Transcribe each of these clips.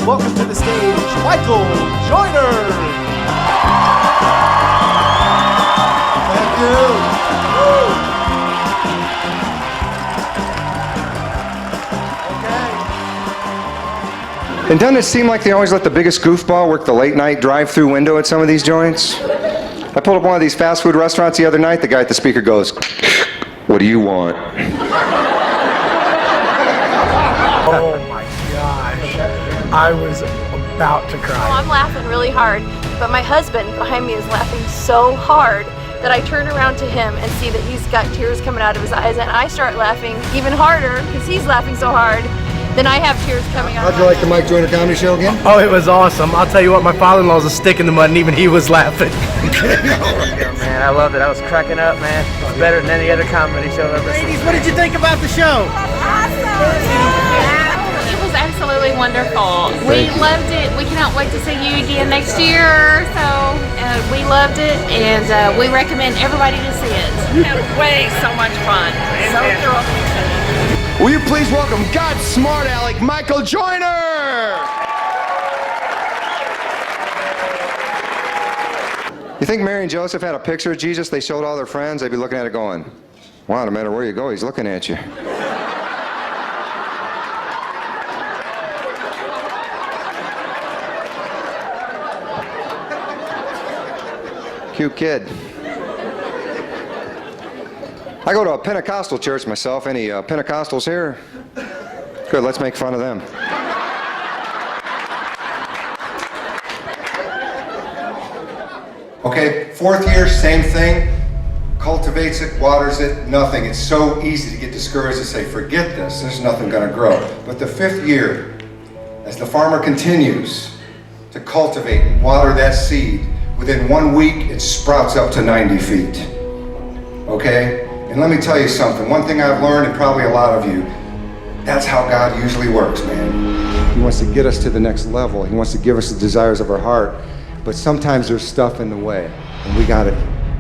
welcome to the stage, Michael Joyner. Thank you. And doesn't it seem like they always let the biggest goofball work the late night drive-through window at some of these joints? I pulled up one of these fast food restaurants the other night. The guy at the speaker goes, "What do you want?" Oh my gosh. I was about to cry. Well, I'm laughing really hard, but my husband behind me is laughing so hard that I turn around to him and see that he's got tears coming out of his eyes, and I start laughing even harder because he's laughing so hard. Then I have tears coming out. How'd you like the Mike Joyner Comedy Show again? Oh, it was awesome. I'll tell you what, my father-in-law's a stick in the mud, and even he was laughing. Man, I loved it. I was cracking up, man. It's better than any other comedy show I've ever seen. Ladies, what did you think about the show? It was absolutely wonderful. We loved it. We cannot wait to see you again next year. So we loved it, and we recommend everybody to see it. We had way so much fun. So thrilled. Will you please welcome God's smart aleck, Michael Joyner! You think Mary and Joseph had a picture of Jesus they showed all their friends? They'd be looking at it going, wow, no matter where you go, he's looking at you. Cute kid. I go to a Pentecostal church myself. Any Pentecostals here? Good, let's make fun of them. Okay, fourth year, same thing. Cultivates it, waters it, nothing. It's so easy to get discouraged to say, forget this, there's nothing gonna grow. But the fifth year, as the farmer continues to cultivate and water that seed, within 1 week, it sprouts up to 90 feet. Okay? And let me tell you something, one thing I've learned, and probably a lot of you, that's how God usually works, man. He wants to get us to the next level. He wants to give us the desires of our heart. But sometimes there's stuff in the way. And we gotta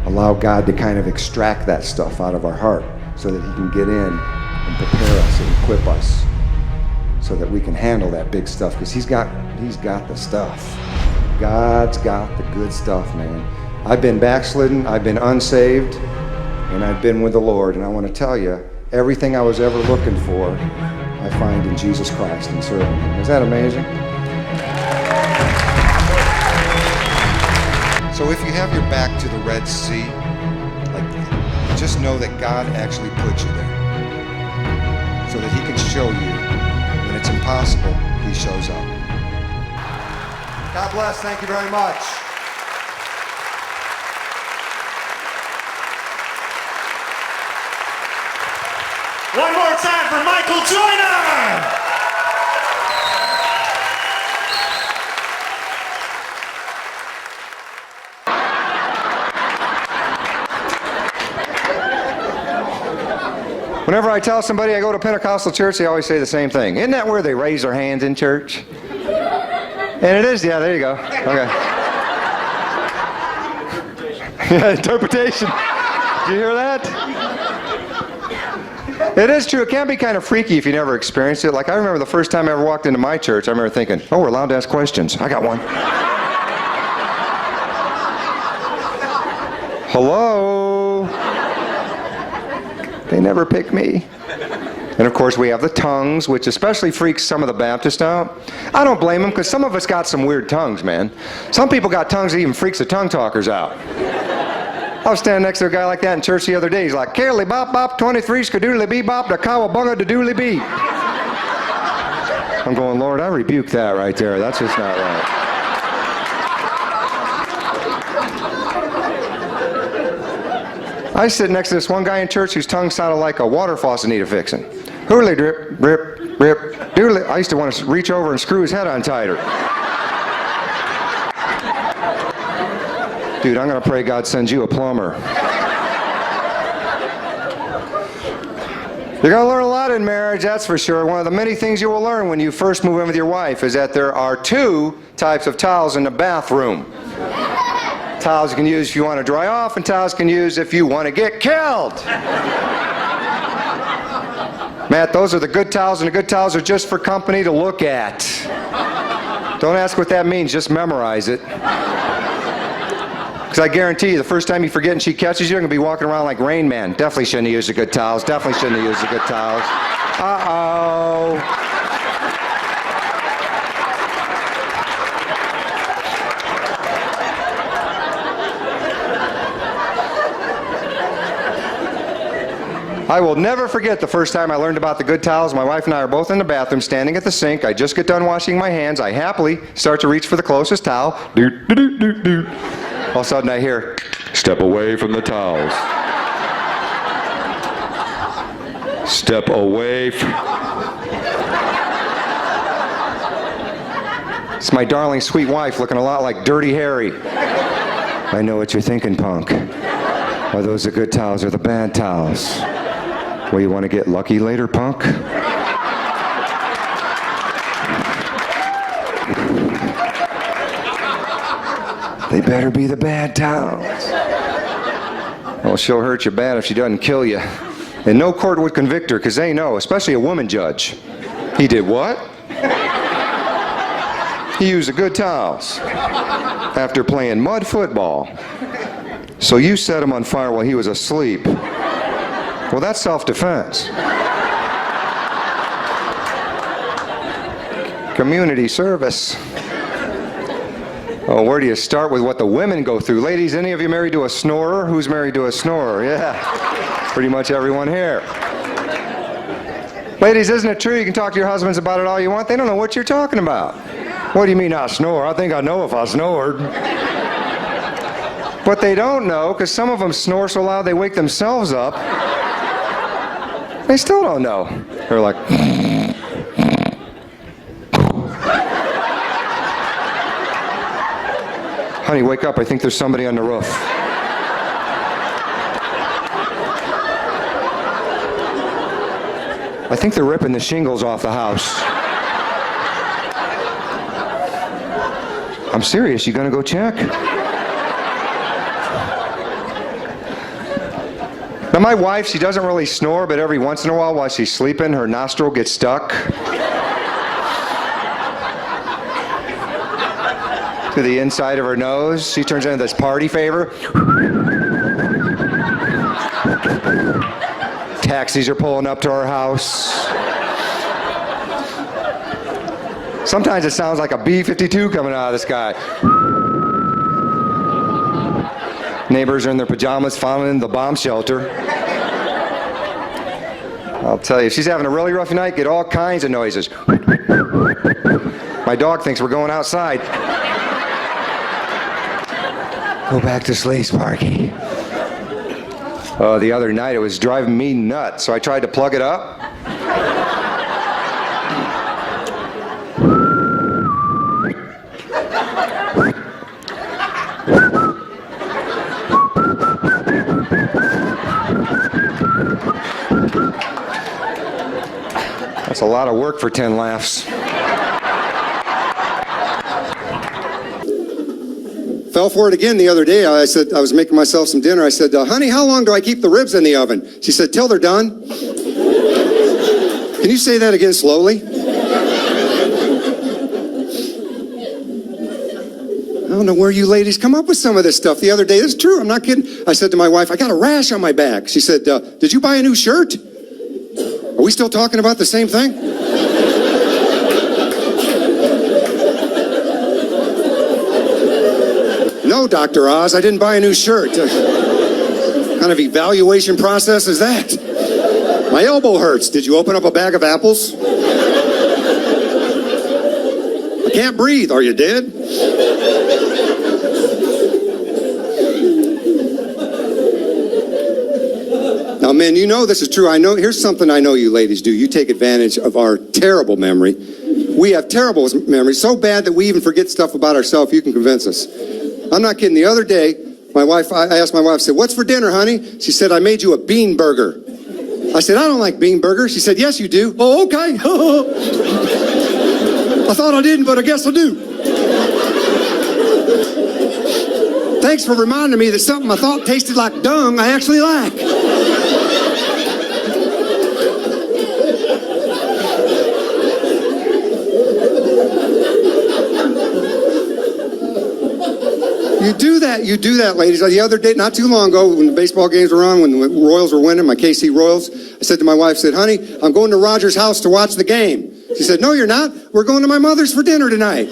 allow God to kind of extract that stuff out of our heart so that He can get in and prepare us and equip us so that we can handle that big stuff, because He's got the stuff. God's got the good stuff, man. I've been backslidden, I've been unsaved, and I've been with the Lord, and I want to tell you, everything I was ever looking for, I find in Jesus Christ and serving Him. Is that amazing? So if you have your back to the Red Sea, just know that God actually put you there so that He can show you when it's impossible, He shows up. God bless. Thank you very much. One more time for Michael Joyner! Whenever I tell somebody I go to Pentecostal church, they always say the same thing. Isn't that where they raise their hands in church? And it is, yeah, there you go. Okay. Yeah, interpretation. Did you hear that? It is true. It can be kind of freaky if you never experienced it. Like, I remember the first time I ever walked into my church, I remember thinking, oh, we're allowed to ask questions. I got one. Hello? They never pick me. And of course we have the tongues, which especially freaks some of the Baptists out. I don't blame them, because some of us got some weird tongues, man. Some people got tongues that even freaks the tongue talkers out. I was standing next to a guy like that in church the other day. He's like, "Carely bop bop 23 skadoodly bee bop da cowabunga da doodly bee." I'm going, Lord, I rebuke that right there. That's just not right. I sit next to this one guy in church whose tongue sounded like a water faucet needed fixing. Hoodly drip, rip, rip, doodly. I used to want to reach over and screw his head on tighter. Dude, I'm going to pray God sends you a plumber. You're going to learn a lot in marriage, that's for sure. One of the many things you will learn when you first move in with your wife is that there are two types of towels in the bathroom. Towels you can use if you want to dry off, and towels you can use if you want to get killed. Matt, those are the good towels, and the good towels are just for company to look at. Don't ask what that means, just memorize it. Because I guarantee you, the first time you forget and she catches you, you're going to be walking around like Rain Man. Definitely shouldn't have used the good towels. Definitely shouldn't have used the good towels. Uh-oh. I will never forget the first time I learned about the good towels. My wife and I are both in the bathroom, standing at the sink. I just get done washing my hands. I happily start to reach for the closest towel. Doot, doot, doot, doot. All of a sudden I hear, "Step away from the towels. Step away from..." It's my darling sweet wife looking a lot like Dirty Harry. "I know what you're thinking, punk. Are those the good towels or the bad towels? Well, you want to get lucky later, punk?" They better be the bad towels. Well, she'll hurt you bad if she doesn't kill you. And no court would convict her, because they know, especially a woman judge. He did what? He used the good towels after playing mud football. So you set him on fire while he was asleep. Well, that's self-defense. Community service. Oh, where do you start with what the women go through? Ladies, any of you married to a snorer? Who's married to a snorer? Yeah, pretty much everyone here. Ladies, isn't it true you can talk to your husbands about it all you want? They don't know what you're talking about. What do you mean I snore? I think I know if I snored. But they don't know, because some of them snore so loud they wake themselves up. They still don't know. They're like... "Honey, wake up. I think there's somebody on the roof." "I think they're ripping the shingles off the house." "I'm serious. You gonna go check?" Now, my wife, she doesn't really snore, but every once in a while she's sleeping, her nostril gets stuck to the inside of her nose. She turns into this party favor. Taxis are pulling up to our house. Sometimes it sounds like a B-52 coming out of the sky. Neighbors are in their pajamas following the bomb shelter. I'll tell you, if she's having a really rough night, get all kinds of noises. My dog thinks we're going outside. Go back to sleep, Sparky. The other night it was driving me nuts, so I tried to plug it up. That's a lot of work for 10 laughs. Fell for it again the other day. I said, I was making myself some dinner. I said, "Honey, how long do I keep the ribs in the oven?" She said, "Till they're done." Can you say that again slowly? I don't know where you ladies come up with some of this stuff. The other day, this is true, I'm not kidding. I said to my wife, "I got a rash on my back." She said, "Did you buy a new shirt?" Are we still talking about the same thing? "No, Dr. Oz, I didn't buy a new shirt." What kind of evaluation process is that? "My elbow hurts. Did you open up a bag of apples?" "I can't breathe. Are you dead?" Now, men, you know this is true. I know. Here's something I know you ladies do. You take advantage of our terrible memory. We have terrible memory, so bad that we even forget stuff about ourselves. You can convince us. I'm not kidding. The other day, I asked my wife, I said, "What's for dinner, honey?" She said, "I made you a bean burger." I said, "I don't like bean burgers." She said, "Yes, you do." "Oh, okay." I thought I didn't, but I guess I do. Thanks for reminding me that something I thought tasted like dung, I actually like. You do that, ladies. The other day, not too long ago, when the baseball games were on, when the Royals were winning, my KC Royals, I said to my wife, honey, I'm going to Roger's house to watch the game. She said, no, you're not. We're going to my mother's for dinner tonight.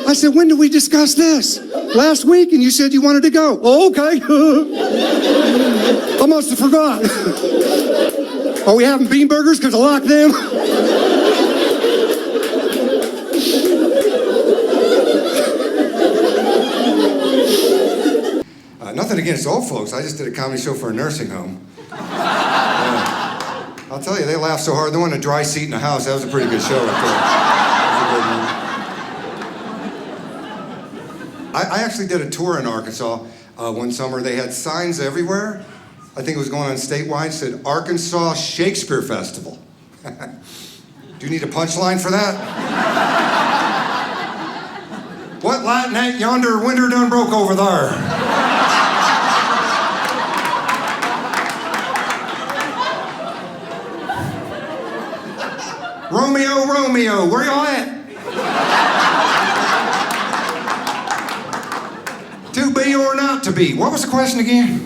I said, when did we discuss this? Last week, and you said you wanted to go. Oh, okay. I must have forgot. Are we having bean burgers because I like them? Nothing against old folks. I just did a comedy show for a nursing home. I'll tell you, they laughed so hard. They wanted a dry seat in the house. That was a pretty good show right there. I actually did a tour in Arkansas one summer. They had signs everywhere. I think it was going on statewide. It said, Arkansas Shakespeare Festival. Do you need a punchline for that? What Latin ain't yonder winter done broke over there? Romeo, Romeo, where y'all at? To be or not to be? What was the question again?